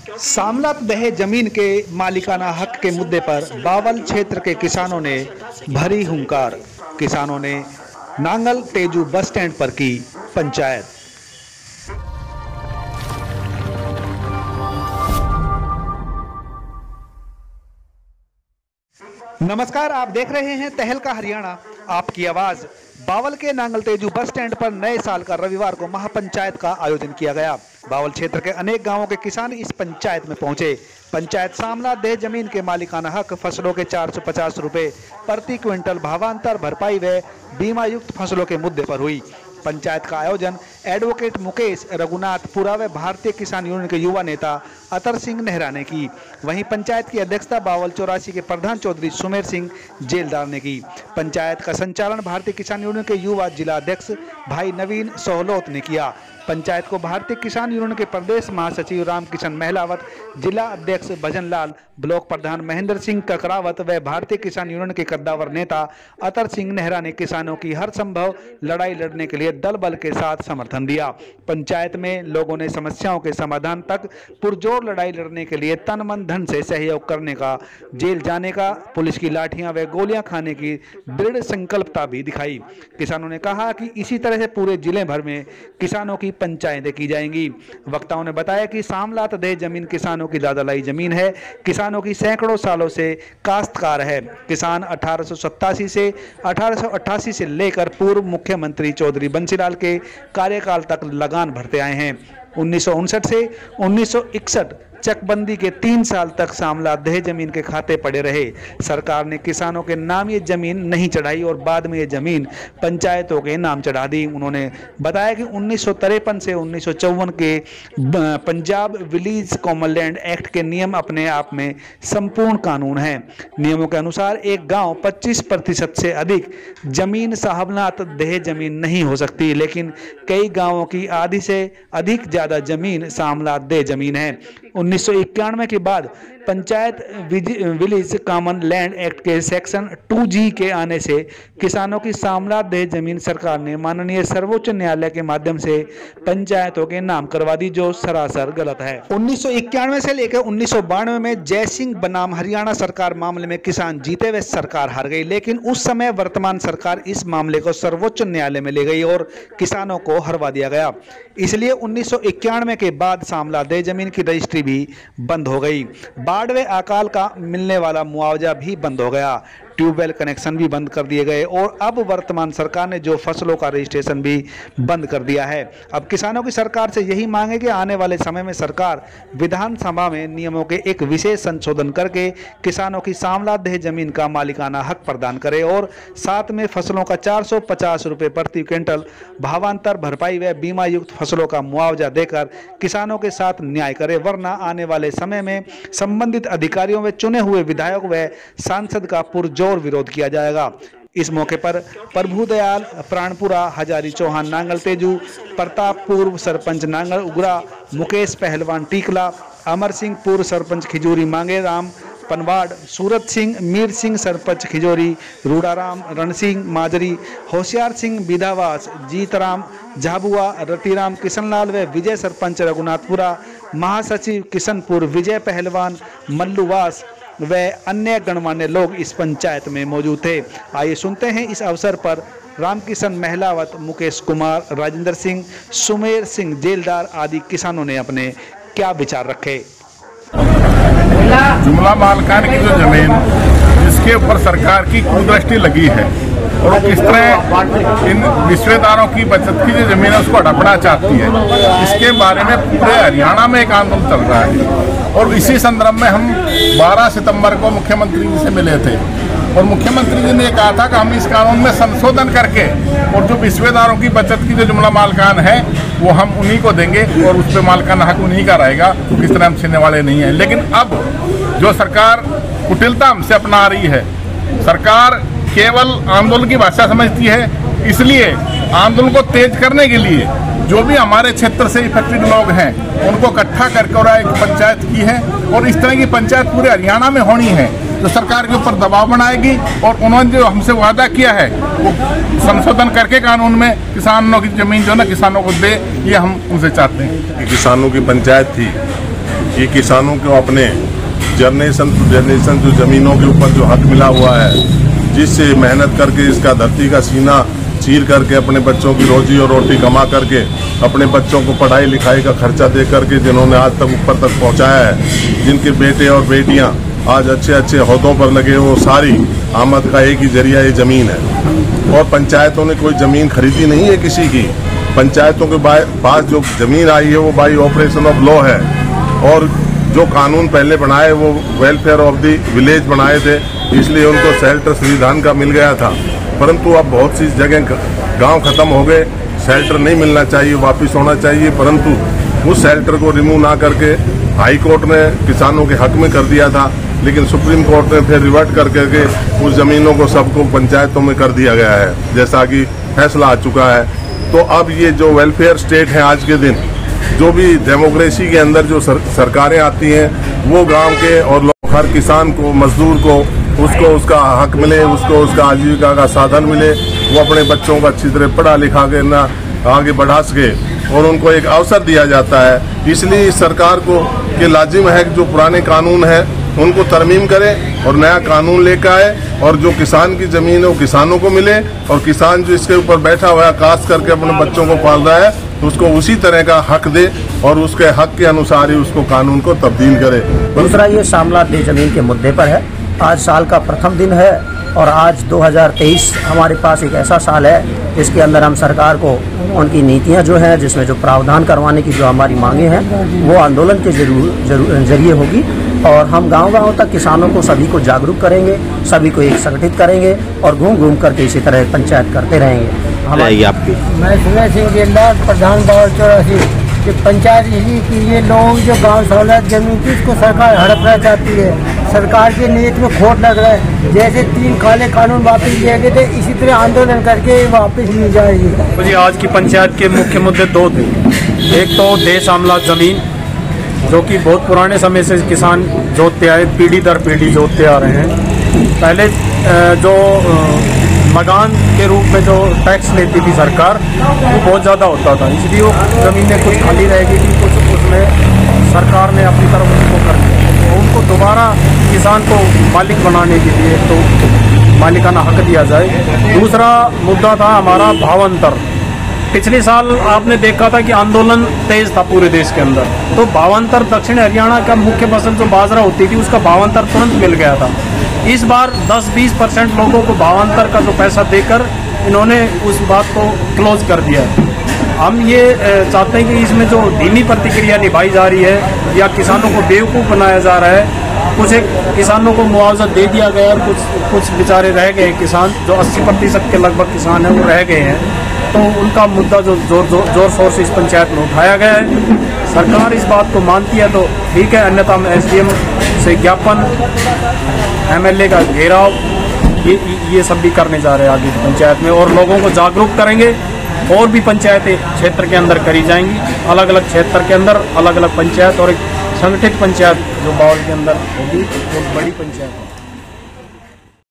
सामलात दहे जमीन के मालिकाना हक के मुद्दे पर बावल क्षेत्र के किसानों ने भरी हुंकार। किसानों ने नांगल तेजू बस स्टैंड पर की पंचायत। नमस्कार, आप देख रहे हैं तहलका हरियाणा, आपकी आवाज। बावल के नांगल तेजू बस स्टैंड पर नए साल का रविवार को महापंचायत का आयोजन किया गया। बावल क्षेत्र के अनेक गांवों के किसान इस पंचायत में पहुंचे। पंचायत सामलात दहे जमीन के मालिकाना हक, फसलों के 450 रुपए प्रति क्विंटल भावांतर भरपाई व बीमा युक्त फसलों के मुद्दे पर हुई। पंचायत का आयोजन एडवोकेट मुकेश रघुनाथपुरा व भारतीय किसान यूनियन के युवा नेता अतर सिंह नेहरा ने की। वहीं पंचायत की अध्यक्षता बावल 84 के प्रधान चौधरी सुमेर सिंह जेलदार ने की। पंचायत का संचालन भारतीय किसान यूनियन के युवा जिला अध्यक्ष भाई नवीन सोहलोत ने किया। पंचायत को भारतीय किसान यूनियन के प्रदेश महासचिव रामकिशन महलावत, जिला अध्यक्ष भजन लाल, ब्लॉक प्रधान महेंद्र सिंह ककरावत व भारतीय किसान यूनियन के कद्दावर नेता अतर सिंह नेहरा ने किसानों की हर संभव लड़ाई लड़ने के लिए दल बल के साथ समर्थन दिया। पंचायत में लोगों ने समस्याओं के समाधान तक पुरजोर लड़ाई लड़ने के लिए तन मन धन से सहयोग करने का, जेल जाने का, पुलिस की लाठियां व गोलियां खाने की दृढ़ संकल्पता भी दिखाई। किसानों ने कहा कि इसी तरह से पूरे जिले भर में किसानों की पंचायतें की जाएंगी। वक्ताओं ने बताया कि सामलात दहे जमीन किसानों की दादालाई जमीन है। किसानों की सैकड़ों सालों से काश्तकार है। किसान 1888 से लेकर पूर्व मुख्यमंत्री चौधरी बंसीलाल के कार्यकाल तक लगान भरते आए हैं। 1959 से 1961 चकबंदी के 3 साल तक सामलात दहे जमीन के खाते पड़े रहे। सरकार ने किसानों के नाम ये जमीन नहीं चढ़ाई और बाद में ये जमीन पंचायतों के नाम चढ़ा दी। उन्होंने बताया कि 1953 से 1954 के Punjab village common land act के नियम अपने आप में संपूर्ण कानून हैं। नियमों के अनुसार एक गांव 25% से अधिक जमीन सामलात दहे जमीन नहीं हो सकती, लेकिन कई गांवों की आधी से अधिक ज्यादा जमीन सामलात दहे जमीन है। 1991 के बाद panchayat village common land act के सेक्शन 2G के आने से किसानों की सामलात दहे जमीन सरकार ने माननीय सर्वोच्च न्यायालय के माध्यम से पंचायतों के नाम करवा दी, जो सरासर गलत है। 1991 से लेकर 1992 में जय सिंह बनाम हरियाणा सरकार मामले में किसान जीते व सरकार हार गई, लेकिन उस समय वर्तमान सरकार इस मामले को सर्वोच्च न्यायालय में ले गई और किसानों को हरवा दिया गया। इसलिए 1991 के बाद सामलात दहे जमीन की रजिस्ट्री भी बंद हो गई। बाढ़ व अकाल का मिलने वाला मुआवजा भी बंद हो गया। ट्यूबवेल कनेक्शन भी बंद कर दिए गए और अब वर्तमान सरकार ने जो फसलों का रजिस्ट्रेशन भी बंद कर दिया है। अब किसानों की सरकार से यही मांग है कि आने वाले समय में सरकार विधानसभा में नियमों के एक विशेष संशोधन करके किसानों की सामलात दहे जमीन का मालिकाना हक प्रदान करे और साथ में फसलों का 450 रुपये प्रति क्विंटल भावांतर भरपाई व बीमा युक्त फसलों का मुआवजा देकर किसानों के साथ न्याय करे, वरना आने वाले समय में संबंधित अधिकारियों व चुने हुए विधायक व सांसद का पुरजोर विरोध किया जाएगा। इस मौके पर प्रभुदयाल प्राणपुरा, हजारी चौहान नांगल तेजू, प्रताप पूर्व सरपंच नांगल उगरा, मुकेश पहलवान टीकला, अमर सिंह पूर्व सरपंच खिजूरी मांगेराम पनवाड़, सूरत सिंह मीर सिंह सरपंच खिजोरी, रूडाराम रण सिंह माजरी, होशियार सिंह बिदावास, जीतराम झाबुआ, रतिराम किशनलाल व विजय सरपंच रघुनाथपुरा, महासचिव किशनपुर विजय पहलवान मल्लुवास व अन्य गणमान्य लोग इस पंचायत में मौजूद थे। आइए सुनते हैं इस अवसर पर रामकिशन महलावत, मुकेश कुमार, राजेंद्र सिंह, सुमेर सिंह जेलदार आदि किसानों ने अपने क्या विचार रखे। जुमला मालकान की जो जमीन जिसके ऊपर सरकार की कुदृष्टि लगी है और वो किस तरह इन रिश्तेदारों की बचत की जो जमीन है उसको हड़पना चाहती है, इसके बारे में पूरे हरियाणा में एक आंदोलन चल रहा है। और इसी संदर्भ में हम 12 सितंबर को मुख्यमंत्री जी से मिले थे और मुख्यमंत्री जी ने कहा था कि हम इस कानून में संशोधन करके और जो रिश्तेदारों की बचत की जो जुमला मालकान है वो हम उन्हीं को देंगे और उस पर मालकाना हक उन्हीं का रहेगा, तो किस तरह हम छीनने वाले नहीं हैं। लेकिन अब जो सरकार कुटिलता हमसे अपना रही है, सरकार केवल आंदोलन की भाषा समझती है, इसलिए आंदोलन को तेज करने के लिए जो भी हमारे क्षेत्र से इफेक्टेड लोग हैं उनको इकट्ठा करके और एक पंचायत की है और इस तरह की पंचायत पूरे हरियाणा में होनी है, जो सरकार के ऊपर दबाव बनाएगी और उन्होंने जो हमसे वादा किया है वो संशोधन करके कानून में किसानों की जमीन जो ना किसानों को दे, ये हम उनसे चाहते हैं। किसानों की पंचायत थी, कि किसानों को अपने जनरेशन टू जनरेशन जो ज़मीनों के ऊपर जो हक मिला हुआ है, जिससे मेहनत करके इसका धरती का सीना चीर करके अपने बच्चों की रोजी और रोटी कमा करके अपने बच्चों को पढ़ाई लिखाई का खर्चा दे करके जिन्होंने आज तक ऊपर तक पहुंचाया है, जिनके बेटे और बेटियां आज अच्छे अच्छे ओहदों पर लगे, वो सारी आमद का एक ही जरिया ये ज़मीन है। और पंचायतों ने कोई ज़मीन खरीदी नहीं है किसी की। पंचायतों के पास जो ज़मीन आई है वो बाई ऑपरेशन ऑफ लॉ है, और जो कानून पहले बनाए वो वेलफेयर ऑफ द विलेज बनाए थे, इसलिए उनको शेल्टर संविधान का मिल गया था। परंतु अब बहुत सी जगह गांव खत्म हो गए, शेल्टर नहीं मिलना चाहिए, वापस होना चाहिए, परंतु उस शेल्टर को रिमूव ना करके हाई कोर्ट ने किसानों के हक में कर दिया था, लेकिन सुप्रीम कोर्ट ने फिर रिवर्ट करके उस जमीनों को सबको पंचायतों में कर दिया गया है, जैसा कि फैसला आ चुका है। तो अब ये जो वेलफेयर स्टेट है आज के दिन, जो भी डेमोक्रेसी के अंदर जो सरकारें आती हैं, वो गांव के और हर किसान को, मजदूर को, उसको उसका हक मिले, उसको उसका आजीविका का साधन मिले, वो अपने बच्चों को अच्छी तरह पढ़ा लिखा के ना आगे बढ़ा सके और उनको एक अवसर दिया जाता है। इसलिए इस सरकार को कि लाजिम है कि जो पुराने कानून है उनको तरमीम करे और नया कानून लेकर आए, और जो किसान की जमीन है वो किसानों को मिले, और किसान जो इसके ऊपर बैठा हुआ है काश करके अपने बच्चों को पाल रहा है तो उसको उसी तरह का हक दे और उसके हक के अनुसार ही उसको कानून को तब्दील करे। दूसरा, ये शामला दे जमीन के मुद्दे पर है। आज साल का प्रथम दिन है और आज 2023 हमारे पास एक ऐसा साल है जिसके अंदर हम सरकार को उनकी नीतियां जो हैं, जिसमें जो प्रावधान करवाने की जो हमारी मांगे हैं, वो आंदोलन के जरिए होगी, और हम गांव-गांव तक किसानों को सभी को जागरूक करेंगे, सभी को एक संगठित करेंगे और घूम घूम करके इसी तरह पंचायत करते रहेंगे। आपकी मैं सुनय सिंह गेंदा, प्रधान बावल 84 कि पंचायत यही कि ये लोग जो गांव सहूलत जमीन थी उसको सरकार हड़पना चाहती है। सरकार की नीयत में खोट लग रहा है। जैसे 3 काले कानून वापस लिए गए थे, इसी तरह आंदोलन करके वापस ली जाएगी। तो जी आज की पंचायत के मुख्य मुद्दे 2 थे। एक तो देश आमला जमीन, जो कि बहुत पुराने समय से किसान जोतते आए, पीढ़ी दर पीढ़ी जोतते आ रहे हैं। पहले जो लगान के रूप में जो टैक्स लेती थी सरकार, वो बहुत ज़्यादा होता था, इसलिए वो ज़मीनें कुछ खाली रहेगी थी, कुछ उसमें सरकार ने अपनी तरफ उनको कर दिया। तो उनको दोबारा किसान को मालिक बनाने के लिए तो मालिकाना हक दिया जाए। दूसरा मुद्दा था हमारा भावांतर। पिछले साल आपने देखा था कि आंदोलन तेज था पूरे देश के अंदर, तो भावांतर दक्षिण हरियाणा का मुख्य फसल जो बाजरा होती थी उसका भावांतर तुरंत मिल गया था। इस बार 10-20% लोगों को भावांतर का जो पैसा देकर इन्होंने उस बात को क्लोज कर दिया। हम ये चाहते हैं कि इसमें जो धीमी प्रतिक्रिया निभाई जा रही है या किसानों को बेवकूफ़ बनाया जा रहा है, कुछ एक किसानों को मुआवजा दे दिया गया और कुछ बेचारे रह गए किसान, जो 80% के लगभग किसान हैं वो रह गए हैं, तो उनका मुद्दा जो जोर शोर से इस पंचायत में उठाया गया है। सरकार इस बात को मानती है तो ठीक है, अन्यथा हम SDM से ज्ञापन, MLA का घेराव, ये सब भी करने जा रहे हैं आगे पंचायत में, और लोगों को जागरूक करेंगे। और भी पंचायतें क्षेत्र के अंदर करी जाएंगी, अलग अलग क्षेत्र के अंदर अलग अलग पंचायत, और एक संगठित पंचायत जो बावल के अंदर होगी, वो बड़ी पंचायत है।